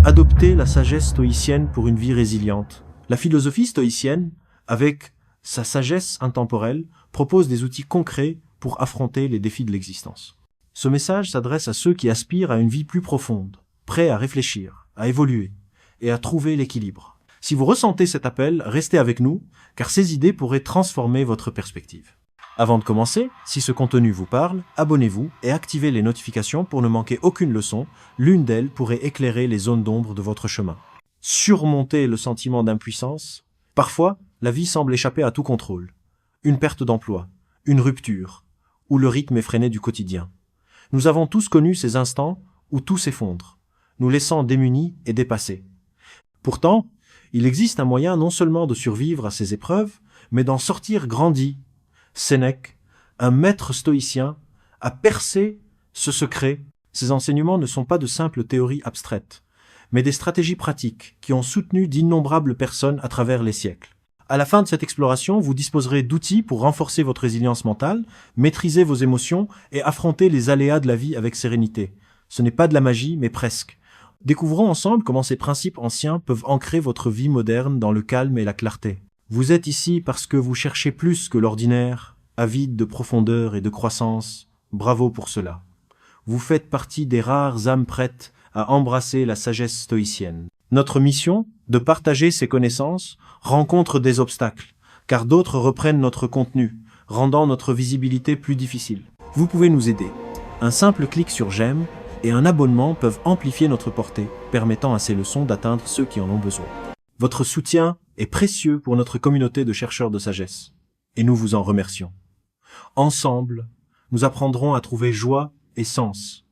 Adoptez la sagesse stoïcienne pour une vie résiliente. La philosophie stoïcienne, avec sa sagesse intemporelle, propose des outils concrets pour affronter les défis de l'existence. Ce message s'adresse à ceux qui aspirent à une vie plus profonde, prêts à réfléchir, à évoluer et à trouver l'équilibre. Si vous ressentez cet appel, restez avec nous, car ces idées pourraient transformer votre perspective. Avant de commencer, si ce contenu vous parle, abonnez-vous et activez les notifications pour ne manquer aucune leçon. L'une d'elles pourrait éclairer les zones d'ombre de votre chemin. Surmonter le sentiment d'impuissance. Parfois, la vie semble échapper à tout contrôle. Une perte d'emploi, une rupture, ou le rythme effréné du quotidien. Nous avons tous connu ces instants où tout s'effondre, nous laissant démunis et dépassés. Pourtant, il existe un moyen non seulement de survivre à ces épreuves, mais d'en sortir grandi. Sénèque, un maître stoïcien, a percé ce secret. Ces enseignements ne sont pas de simples théories abstraites, mais des stratégies pratiques qui ont soutenu d'innombrables personnes à travers les siècles. À la fin de cette exploration, vous disposerez d'outils pour renforcer votre résilience mentale, maîtriser vos émotions et affronter les aléas de la vie avec sérénité. Ce n'est pas de la magie, mais presque. Découvrons ensemble comment ces principes anciens peuvent ancrer votre vie moderne dans le calme et la clarté. Vous êtes ici parce que vous cherchez plus que l'ordinaire, avide de profondeur et de croissance. Bravo pour cela. Vous faites partie des rares âmes prêtes à embrasser la sagesse stoïcienne. Notre mission, de partager ces connaissances, rencontre des obstacles, car d'autres reprennent notre contenu, rendant notre visibilité plus difficile. Vous pouvez nous aider. Un simple clic sur j'aime et un abonnement peuvent amplifier notre portée, permettant à ces leçons d'atteindre ceux qui en ont besoin. Votre soutien est précieux pour notre communauté de chercheurs de sagesse, et nous vous en remercions. Ensemble, nous apprendrons à trouver joie et sens.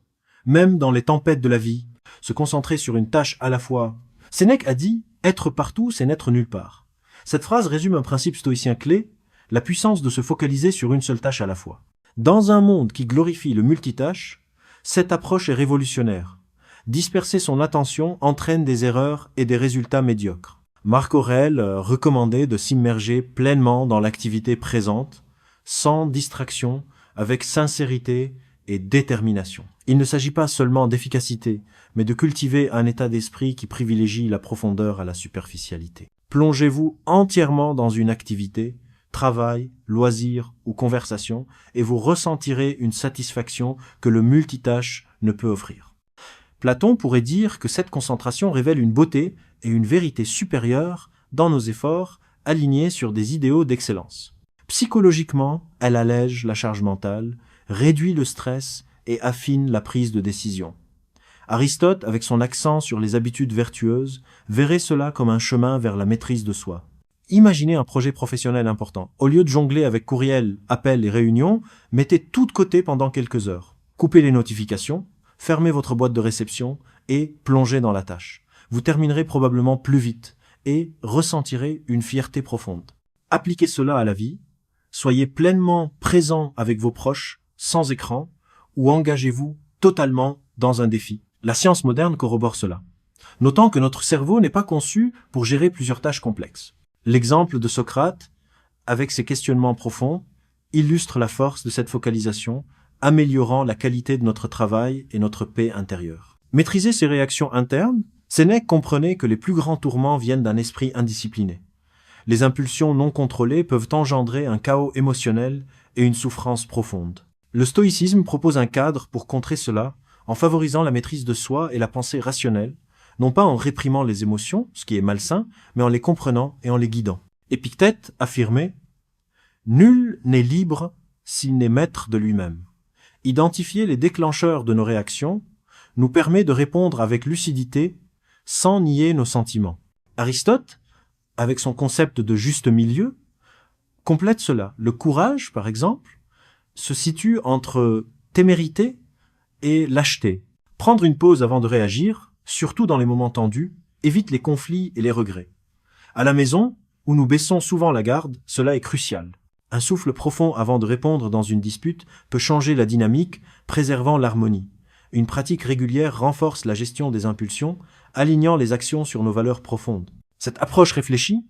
Même dans les tempêtes de la vie, se concentrer sur une tâche à la fois. Sénèque a dit « Être partout, c'est n'être nulle part ». Cette phrase résume un principe stoïcien clé, la puissance de se focaliser sur une seule tâche à la fois. Dans un monde qui glorifie le multitâche, cette approche est révolutionnaire. Disperser son attention entraîne des erreurs et des résultats médiocres. Marc Aurèle recommandait de s'immerger pleinement dans l'activité présente, sans distraction, avec sincérité et détermination. Il ne s'agit pas seulement d'efficacité, mais de cultiver un état d'esprit qui privilégie la profondeur à la superficialité. Plongez-vous entièrement dans une activité, travail, loisir ou conversation, et vous ressentirez une satisfaction que le multitâche ne peut offrir. Platon pourrait dire que cette concentration révèle une beauté et une vérité supérieure dans nos efforts alignés sur des idéaux d'excellence. Psychologiquement, elle allège la charge mentale, réduit le stress et affine la prise de décision. Aristote, avec son accent sur les habitudes vertueuses, verrait cela comme un chemin vers la maîtrise de soi. Imaginez un projet professionnel important. Au lieu de jongler avec courriels, appels et réunions, mettez tout de côté pendant quelques heures. Coupez les notifications, fermez votre boîte de réception et plongez dans la tâche. Vous terminerez probablement plus vite et ressentirez une fierté profonde. Appliquez cela à la vie, soyez pleinement présent avec vos proches, sans écran, ou engagez-vous totalement dans un défi. La science moderne corrobore cela, notant que notre cerveau n'est pas conçu pour gérer plusieurs tâches complexes. L'exemple de Socrate, avec ses questionnements profonds, illustre la force de cette focalisation, améliorant la qualité de notre travail et notre paix intérieure. Maîtriser ses réactions internes, Sénèque comprenait que les plus grands tourments viennent d'un esprit indiscipliné. Les impulsions non contrôlées peuvent engendrer un chaos émotionnel et une souffrance profonde. Le stoïcisme propose un cadre pour contrer cela en favorisant la maîtrise de soi et la pensée rationnelle, non pas en réprimant les émotions, ce qui est malsain, mais en les comprenant et en les guidant. Épictète affirmait « Nul n'est libre s'il n'est maître de lui-même ». Identifier les déclencheurs de nos réactions nous permet de répondre avec lucidité sans nier nos sentiments. Aristote, avec son concept de juste milieu, complète cela. Le courage, par exemple, se situe entre témérité et lâcheté. Prendre une pause avant de réagir, surtout dans les moments tendus, évite les conflits et les regrets. À la maison, où nous baissons souvent la garde, cela est crucial. Un souffle profond avant de répondre dans une dispute peut changer la dynamique, préservant l'harmonie. Une pratique régulière renforce la gestion des impulsions, alignant les actions sur nos valeurs profondes. Cette approche réfléchie,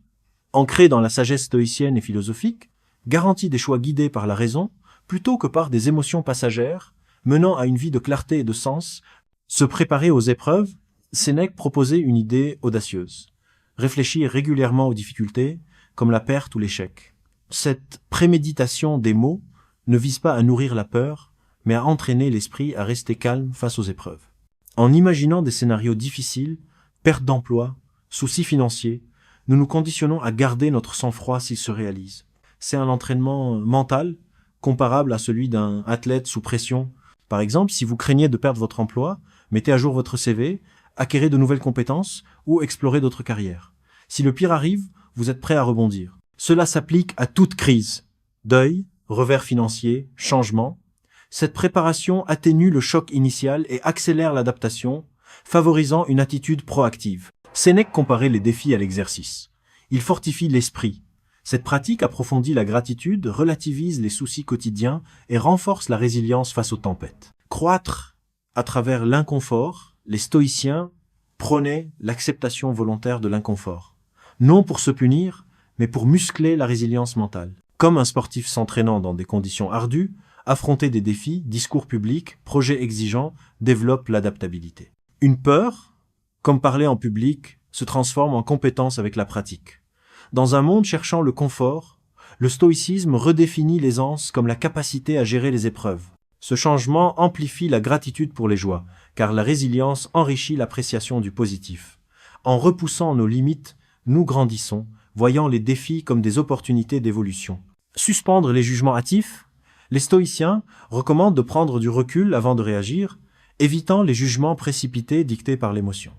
ancrée dans la sagesse stoïcienne et philosophique, garantit des choix guidés par la raison, plutôt que par des émotions passagères, menant à une vie de clarté et de sens. Se préparer aux épreuves, Sénèque proposait une idée audacieuse. Réfléchir régulièrement aux difficultés, comme la perte ou l'échec. Cette préméditation des mots ne vise pas à nourrir la peur, mais à entraîner l'esprit à rester calme face aux épreuves. En imaginant des scénarios difficiles, perte d'emploi, soucis financiers, nous nous conditionnons à garder notre sang-froid s'ils se réalisent. C'est un entraînement mental comparable à celui d'un athlète sous pression. Par exemple, si vous craignez de perdre votre emploi, mettez à jour votre CV, acquérez de nouvelles compétences ou explorez d'autres carrières. Si le pire arrive, vous êtes prêt à rebondir. Cela s'applique à toute crise. Deuil, revers financier, changement. Cette préparation atténue le choc initial et accélère l'adaptation, favorisant une attitude proactive. Sénèque comparait les défis à l'exercice. Il fortifie l'esprit. Cette pratique approfondit la gratitude, relativise les soucis quotidiens et renforce la résilience face aux tempêtes. Croître à travers l'inconfort, les stoïciens prônaient l'acceptation volontaire de l'inconfort. Non pour se punir, mais pour muscler la résilience mentale. Comme un sportif s'entraînant dans des conditions ardues, affronter des défis, discours publics, projets exigeants, développe l'adaptabilité. Une peur, comme parler en public, se transforme en compétence avec la pratique. Dans un monde cherchant le confort, le stoïcisme redéfinit l'aisance comme la capacité à gérer les épreuves. Ce changement amplifie la gratitude pour les joies, car la résilience enrichit l'appréciation du positif. En repoussant nos limites, nous grandissons, voyant les défis comme des opportunités d'évolution. Suspendre les jugements hâtifs, les stoïciens recommandent de prendre du recul avant de réagir, évitant les jugements précipités dictés par l'émotion.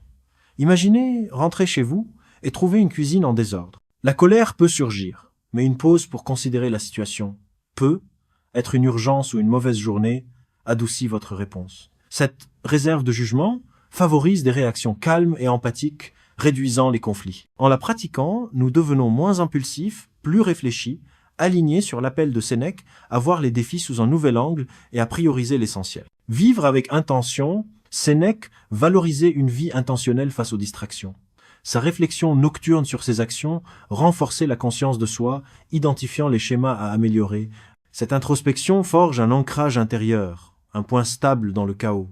Imaginez rentrer chez vous et trouver une cuisine en désordre. La colère peut surgir, mais une pause pour considérer la situation peut être une urgence ou une mauvaise journée adoucit votre réponse. Cette réserve de jugement favorise des réactions calmes et empathiques, réduisant les conflits. En la pratiquant, nous devenons moins impulsifs, plus réfléchis, alignés sur l'appel de Sénèque à voir les défis sous un nouvel angle et à prioriser l'essentiel. Vivre avec intention, Sénèque valorisait une vie intentionnelle face aux distractions. Sa réflexion nocturne sur ses actions renforçait la conscience de soi, identifiant les schémas à améliorer. Cette introspection forge un ancrage intérieur, un point stable dans le chaos.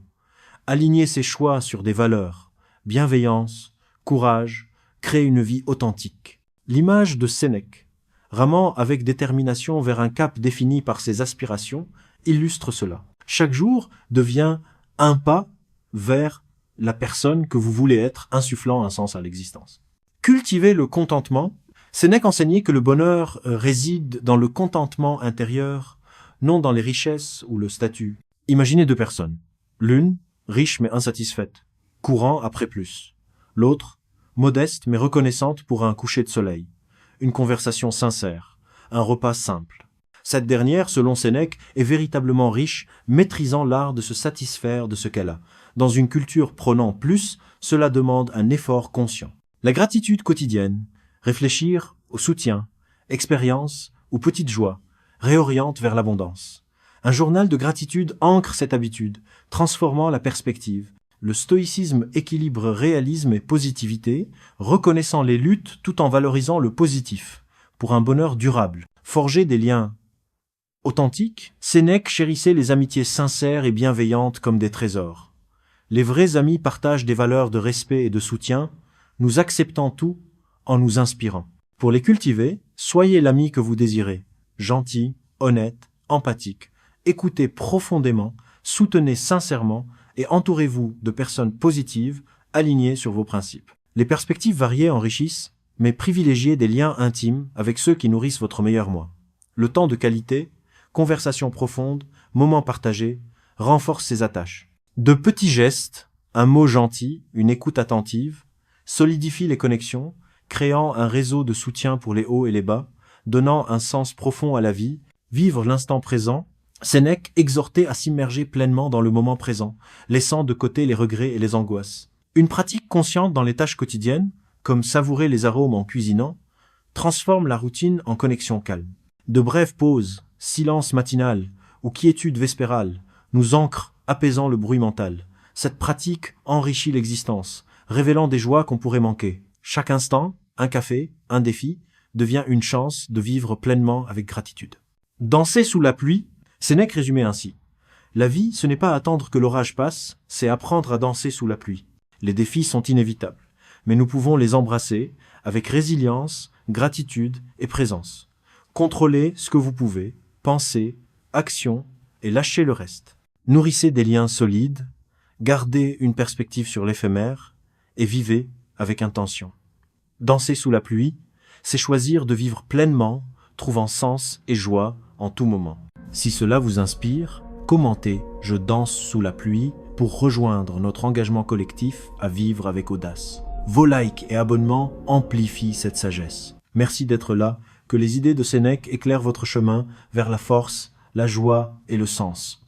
Aligner ses choix sur des valeurs, bienveillance, courage, crée une vie authentique. L'image de Sénèque, ramant avec détermination vers un cap défini par ses aspirations, illustre cela. Chaque jour devient un pas vers la personne que vous voulez être, insufflant un sens à l'existence. Cultiver le contentement. Sénèque enseignait que le bonheur réside dans le contentement intérieur, non dans les richesses ou le statut. Imaginez deux personnes. L'une, riche mais insatisfaite, courant après plus. L'autre, modeste mais reconnaissante pour un coucher de soleil. Une conversation sincère, un repas simple. Cette dernière, selon Sénèque, est véritablement riche, maîtrisant l'art de se satisfaire de ce qu'elle a. Dans une culture prônant plus, cela demande un effort conscient. La gratitude quotidienne, réfléchir au soutien, expérience ou petite joie, réoriente vers l'abondance. Un journal de gratitude ancre cette habitude, transformant la perspective. Le stoïcisme équilibre réalisme et positivité, reconnaissant les luttes tout en valorisant le positif, pour un bonheur durable. Forger des liens authentiques, Sénèque chérissait les amitiés sincères et bienveillantes comme des trésors. Les vrais amis partagent des valeurs de respect et de soutien, nous acceptant tout en nous inspirant. Pour les cultiver, soyez l'ami que vous désirez, gentil, honnête, empathique. Écoutez profondément, soutenez sincèrement et entourez-vous de personnes positives, alignées sur vos principes. Les perspectives variées enrichissent, mais privilégiez des liens intimes avec ceux qui nourrissent votre meilleur moi. Le temps de qualité, conversations profondes, moments partagés, renforcent ces attaches. De petits gestes, un mot gentil, une écoute attentive, solidifient les connexions, créant un réseau de soutien pour les hauts et les bas, donnant un sens profond à la vie, vivre l'instant présent. Sénèque exhortait à s'immerger pleinement dans le moment présent, laissant de côté les regrets et les angoisses. Une pratique consciente dans les tâches quotidiennes, comme savourer les arômes en cuisinant, transforme la routine en connexion calme. De brèves pauses, silence matinal ou quiétude vespérale nous ancrent, apaisant le bruit mental. Cette pratique enrichit l'existence, révélant des joies qu'on pourrait manquer. Chaque instant, un café, un défi, devient une chance de vivre pleinement avec gratitude. Danser sous la pluie, Sénèque résumait ainsi. La vie, ce n'est pas attendre que l'orage passe, c'est apprendre à danser sous la pluie. Les défis sont inévitables, mais nous pouvons les embrasser avec résilience, gratitude et présence. Contrôlez ce que vous pouvez, pensez, action et lâchez le reste. Nourrissez des liens solides, gardez une perspective sur l'éphémère et vivez avec intention. Danser sous la pluie, c'est choisir de vivre pleinement, trouvant sens et joie en tout moment. Si cela vous inspire, commentez « Je danse sous la pluie » pour rejoindre notre engagement collectif à vivre avec audace. Vos likes et abonnements amplifient cette sagesse. Merci d'être là, que les idées de Sénèque éclairent votre chemin vers la force, la joie et le sens.